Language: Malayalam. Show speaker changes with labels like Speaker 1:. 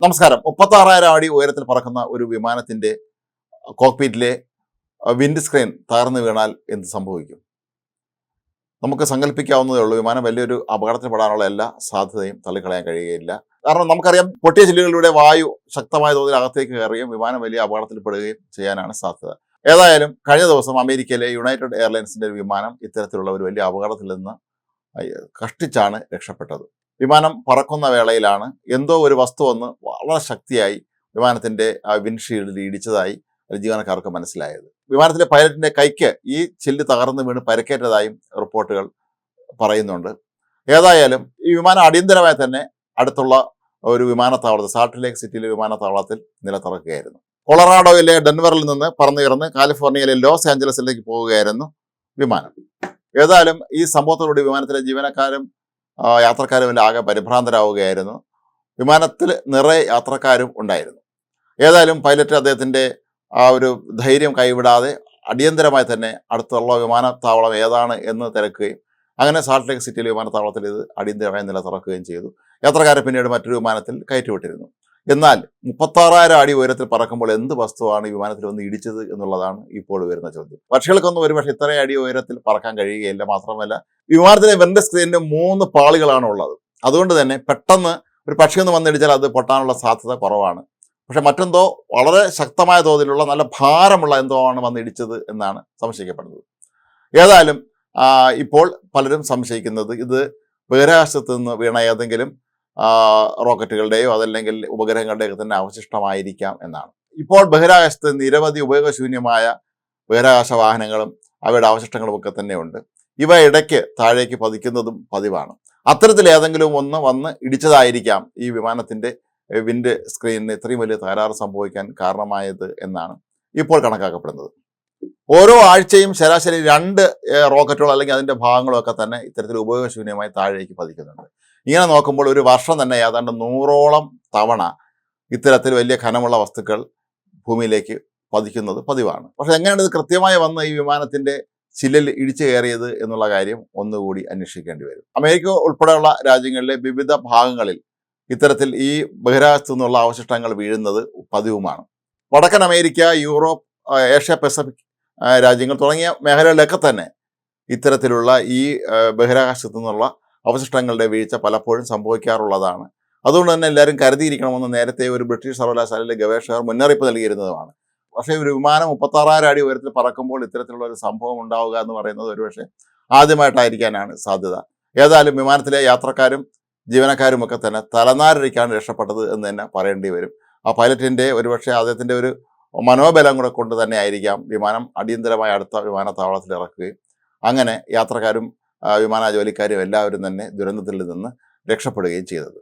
Speaker 1: നമസ്കാരം. 36,000 അടി ഉയരത്തിൽ പറക്കുന്ന ഒരു വിമാനത്തിന്റെ കോക്ക്പിറ്റിലെ വിൻഡ് സ്ക്രീൻ തകർന്നു വീണാൽ എന്ത് സംഭവിക്കും? നമുക്ക് സങ്കല്പിക്കാവുന്നതേ ഉള്ളൂ. വിമാനം വലിയൊരു അപകടത്തിൽപ്പെടാനുള്ള എല്ലാ സാധ്യതയും തള്ളിക്കളയാൻ കഴിയുകയില്ല. കാരണം നമുക്കറിയാം, പൊട്ടിയ ചില്ലുകളിലൂടെ വായു ശക്തമായ തോതിൽ അകത്തേക്ക് കയറുകയും വിമാനം വലിയ അപകടത്തിൽപ്പെടുകയും ചെയ്യാനാണ് സാധ്യത. ഏതായാലും കഴിഞ്ഞ ദിവസം അമേരിക്കയിലെ യുണൈറ്റഡ് എയർലൈൻസിന്റെ ഒരു വിമാനം ഇത്തരത്തിലുള്ള ഒരു വലിയ അപകടത്തിൽ നിന്ന് കഷ്ടിച്ചാണ് രക്ഷപ്പെട്ടത്. വിമാനം പറക്കുന്ന വേളയിലാണ് എന്തോ ഒരു വസ്തു വന്ന് വളരെ ശക്തിയായി വിമാനത്തിന്റെ വിൻഷീൽഡിൽ ഇടിച്ചതായി ജീവനക്കാർക്ക് മനസ്സിലായത്. വിമാനത്തിലെ പൈലറ്റിന്റെ കൈക്ക് ഈ ചില്ല് തകർന്ന് വീണ് പരിക്കേറ്റതായും റിപ്പോർട്ടുകൾ പറയുന്നുണ്ട്. ഏതായാലും ഈ വിമാനം അടിയന്തരമായി തന്നെ അടുത്തുള്ള ഒരു വിമാനത്താവളത്തിൽ, സാൾട്ട് ലേക്ക് സിറ്റിയിലെ വിമാനത്താവളത്തിൽ നിലത്തിറക്കുകയായിരുന്നു. കൊളറാഡോയിലെ ഡെൻവറിൽ നിന്ന് പറന്നുയർന്ന് കാലിഫോർണിയയിലെ ലോസ് ആഞ്ചലസിലേക്ക് പോവുകയായിരുന്നു വിമാനം. ഏതായാലും ഈ സംഭവത്തോടുകൂടി വിമാനത്തിലെ ജീവനക്കാരും യാത്രക്കാരും എല്ലാം ആകെ പരിഭ്രാന്തരാവുകയായിരുന്നു. വിമാനത്തിൽ നിറയെ യാത്രക്കാരും ഉണ്ടായിരുന്നു. ഏതായാലും പൈലറ്റ് അദ്ദേഹത്തിൻ്റെ ആ ഒരു ധൈര്യം കൈവിടാതെ അടിയന്തരമായി തന്നെ അടുത്തുള്ള വിമാനത്താവളം ഏതാണ് എന്ന് തിരക്കുകയും അങ്ങനെ സാൾട്ട് ലേക്ക് സിറ്റിയിലെ വിമാനത്താവളത്തിൽ ഇത് അടിയന്തരമായി നിലത്തിറക്കുകയും ചെയ്തു. യാത്രക്കാരെ പിന്നീട് മറ്റൊരു വിമാനത്തിൽ കയറ്റിവിട്ടിരുന്നു. എന്നാൽ 36,000 അടി ഉയരത്തിൽ പറക്കുമ്പോൾ എന്ത് വസ്തുവാണ് ഈ വിമാനത്തിൽ വന്ന് ഇടിച്ചത് എന്നുള്ളതാണ് ഇപ്പോൾ വരുന്ന ചോദ്യം. പക്ഷികൾക്കൊന്നും ഒരുപക്ഷെ ഇത്രയും അടി ഉയരത്തിൽ പറക്കാൻ കഴിയുകയില്ല. മാത്രമല്ല, വിമാനത്തിലെ വിൻഡ് സ്ക്രീനിന് 3 പാളികളാണ് ഉള്ളത്. അതുകൊണ്ട് തന്നെ പെട്ടെന്ന് ഒരു പക്ഷിയൊന്ന് വന്നിടിച്ചാൽ അത് പൊട്ടാനുള്ള സാധ്യത കുറവാണ്. പക്ഷെ മറ്റെന്തോ വളരെ ശക്തമായ തോതിലുള്ള നല്ല ഭാരമുള്ള എന്തോ ആണ് വന്നിടിച്ചത് എന്നാണ് സംശയിക്കപ്പെടുന്നത്. ഏതായാലും ഇപ്പോൾ പലരും സംശയിക്കുന്നത് ഇത് ബഹിരാകാശത്ത് നിന്ന് വീണ ഏതെങ്കിലും റോക്കറ്റുകളുടെയോ അതല്ലെങ്കിൽ ഉപഗ്രഹങ്ങളുടെയോ തന്നെ അവശിഷ്ടമായിരിക്കാം എന്നാണ്. ഇപ്പോൾ ബഹിരാകാശത്ത് നിരവധി ഉപയോഗശൂന്യമായ ബഹിരാകാശ വാഹനങ്ങളും അവയുടെ അവശിഷ്ടങ്ങളും ഒക്കെ തന്നെയുണ്ട്. ഇവ ഇടയ്ക്ക് താഴേക്ക് പതിക്കുന്നതും പതിവാണ്. അത്തരത്തിൽ ഏതെങ്കിലും ഒന്ന് വന്ന് ഇടിച്ചതായിരിക്കാം ഈ വിമാനത്തിൻ്റെ വിൻഡ് സ്ക്രീനിന് ഇത്രയും വലിയ തകരാറ് സംഭവിക്കാൻ കാരണമായത് എന്നാണ് ഇപ്പോൾ കണക്കാക്കപ്പെടുന്നത്. ഓരോ ആഴ്ചയും ശരാശരി 2 റോക്കറ്റുകൾ അല്ലെങ്കിൽ അതിൻ്റെ ഭാഗങ്ങളൊക്കെ തന്നെ ഇത്തരത്തിൽ ഉപയോഗശൂന്യമായി താഴേക്ക് പതിക്കുന്നുണ്ട്. ഇങ്ങനെ നോക്കുമ്പോൾ ഒരു വർഷം തന്നെ ഏതാണ്ട് 100ഓളം തവണ ഇത്തരത്തിൽ വലിയ ഖനമുള്ള വസ്തുക്കൾ ഭൂമിയിലേക്ക് പതിക്കുന്നത് പതിവാണ്. പക്ഷെ എങ്ങനെയാണ് ഇത് കൃത്യമായി വന്ന് ഈ വിമാനത്തിൻ്റെ ചില്ലിൽ ഇടിച്ചു കയറിയത് എന്നുള്ള കാര്യം ഒന്നുകൂടി അന്വേഷിക്കേണ്ടി വരും. അമേരിക്ക ഉൾപ്പെടെയുള്ള രാജ്യങ്ങളിലെ വിവിധ ഭാഗങ്ങളിൽ ഇത്തരത്തിൽ ഈ ബഹിരാകാശത്തു നിന്നുള്ള അവശിഷ്ടങ്ങൾ വീഴുന്നത് പതിവുമാണ്. വടക്കൻ അമേരിക്ക, യൂറോപ്പ്, ഏഷ്യ പസഫിക് രാജ്യങ്ങൾ തുടങ്ങിയ മേഖലകളിലൊക്കെ തന്നെ ഇത്തരത്തിലുള്ള ഈ ബഹിരാകാശത്തു നിന്നുള്ള അവശിഷ്ടങ്ങളുടെ വീഴ്ച പലപ്പോഴും സംഭവിക്കാറുള്ളതാണ്. അതുകൊണ്ട് തന്നെ എല്ലാവരും കരുതിയിരിക്കണമെന്ന് നേരത്തെ ഒരു ബ്രിട്ടീഷ് സർവകലാശാലയിലെ ഗവേഷകർ മുന്നറിയിപ്പ് നൽകിയിരുന്നതുമാണ്. പക്ഷേ ഒരു വിമാനം 36,000 അടി ഉയരത്തിൽ പറക്കുമ്പോൾ ഇത്തരത്തിലുള്ള ഒരു സംഭവം ഉണ്ടാവുക എന്ന് പറയുന്നത് ഒരുപക്ഷെ ആദ്യമായിട്ടായിരിക്കാനാണ് സാധ്യത. ഏതായാലും വിമാനത്തിലെ യാത്രക്കാരും ജീവനക്കാരും ഒക്കെ തന്നെ തലനാരിഴയ്ക്കാണ് രക്ഷപ്പെട്ടത് എന്ന് തന്നെ പറയേണ്ടി വരും. ആ പൈലറ്റിൻ്റെ ഒരുപക്ഷെ അദ്ദേഹത്തിൻ്റെ ഒരു മനോബലം കൂടെ കൊണ്ട് തന്നെ ആയിരിക്കാം വിമാനം അടിയന്തരമായി അടുത്ത വിമാനത്താവളത്തിൽ ഇറക്കുകയും അങ്ങനെ യാത്രക്കാരും വിമാന ജോലിക്കാരും എല്ലാവരും തന്നെ ദുരന്തത്തിൽ നിന്ന് രക്ഷപ്പെടുകയും ചെയ്തത്.